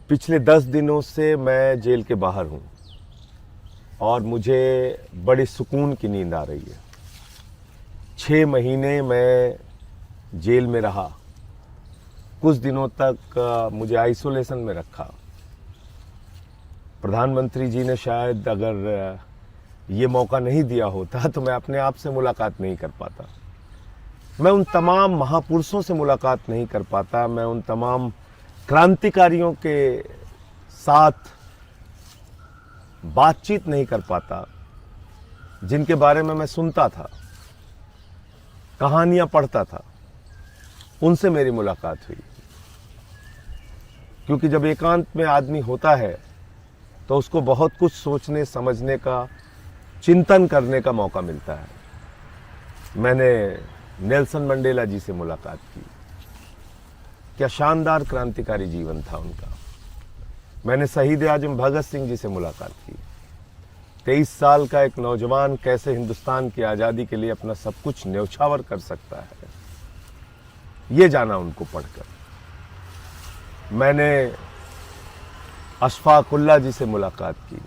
पिछले 10 दिनों से मैं जेल के बाहर हूँ और मुझे बड़ी सुकून की नींद आ रही है। 6 महीने मैं जेल में रहा। कुछ दिनों तक मुझे आइसोलेशन में रखा। प्रधानमंत्री जी ने शायद अगर ये मौका नहीं दिया होता तो मैं अपने आप से मुलाकात नहीं कर पाता। मैं उन तमाम महापुरुषों से मुलाकात नहीं कर पाता। मैं उन तमाम क्रांतिकारियों के साथ बातचीत नहीं कर पाता जिनके बारे में मैं सुनता था, कहानियां पढ़ता था। उनसे मेरी मुलाकात हुई, क्योंकि जब एकांत में आदमी होता है तो उसको बहुत कुछ सोचने समझने का, चिंतन करने का मौका मिलता है। मैंने नेल्सन मंडेला जी से मुलाकात की। क्या शानदार क्रांतिकारी जीवन था उनका। मैंने शहीद आजम भगत सिंह जी से मुलाकात की। 23 साल का एक नौजवान कैसे हिंदुस्तान की आज़ादी के लिए अपना सब कुछ न्यौछावर कर सकता है, ये जाना उनको पढ़कर। मैंने अशफाक उल्लाह जी से मुलाकात की।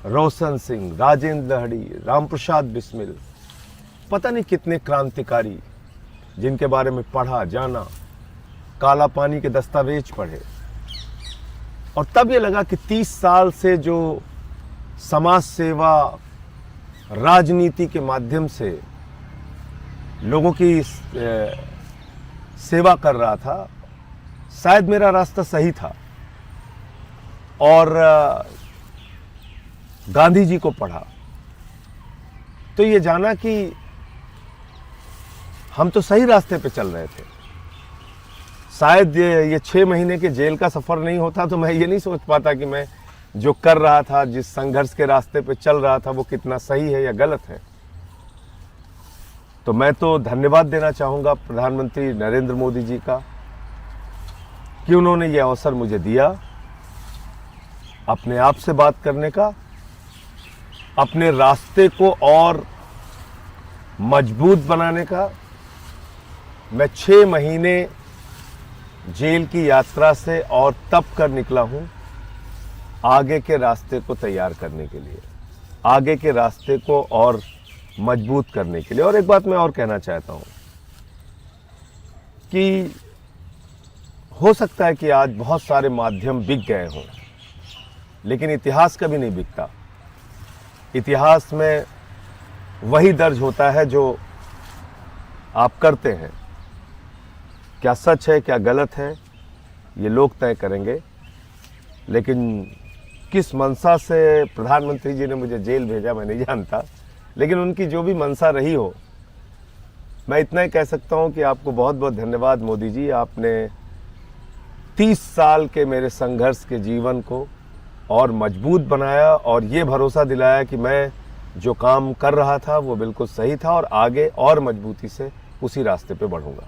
रोशन सिंह, राजेंद्र लहड़ी, राम प्रसाद बिस्मिल, पता नहीं कितने क्रांतिकारी जिनके बारे में पढ़ा, जाना, काला पानी के दस्तावेज पढ़े। और तब ये लगा कि 30 साल से जो समाज सेवा, राजनीति के माध्यम से लोगों की सेवा कर रहा था, शायद मेरा रास्ता सही था। और गांधी जी को पढ़ा तो ये जाना कि हम तो सही रास्ते पे चल रहे थे। शायद ये 6 महीने के जेल का सफर नहीं होता तो मैं ये नहीं सोच पाता कि मैं जो कर रहा था, जिस संघर्ष के रास्ते पे चल रहा था, वो कितना सही है या गलत है। तो मैं तो धन्यवाद देना चाहूंगा प्रधानमंत्री नरेंद्र मोदी जी का कि उन्होंने ये अवसर मुझे दिया अपने आप से बात करने का, अपने रास्ते को और मजबूत बनाने का। मैं 6 महीने जेल की यात्रा से और तप कर निकला हूं आगे के रास्ते को तैयार करने के लिए, आगे के रास्ते को और मजबूत करने के लिए। और एक बात मैं और कहना चाहता हूं कि हो सकता है कि आज बहुत सारे माध्यम बिक गए हों, लेकिन इतिहास कभी नहीं बिकता। इतिहास में वही दर्ज होता है जो आप करते हैं। क्या सच है, क्या गलत है, ये लोग तय करेंगे। लेकिन किस मंशा से प्रधानमंत्री जी ने मुझे जेल भेजा मैं नहीं जानता, लेकिन उनकी जो भी मंशा रही हो, मैं इतना ही कह सकता हूं कि आपको बहुत बहुत धन्यवाद मोदी जी। आपने 30 साल के मेरे संघर्ष के जीवन को और मजबूत बनाया और ये भरोसा दिलाया कि मैं जो काम कर रहा था वो बिल्कुल सही था और आगे और मजबूती से उसी रास्ते पे बढ़ूंगा।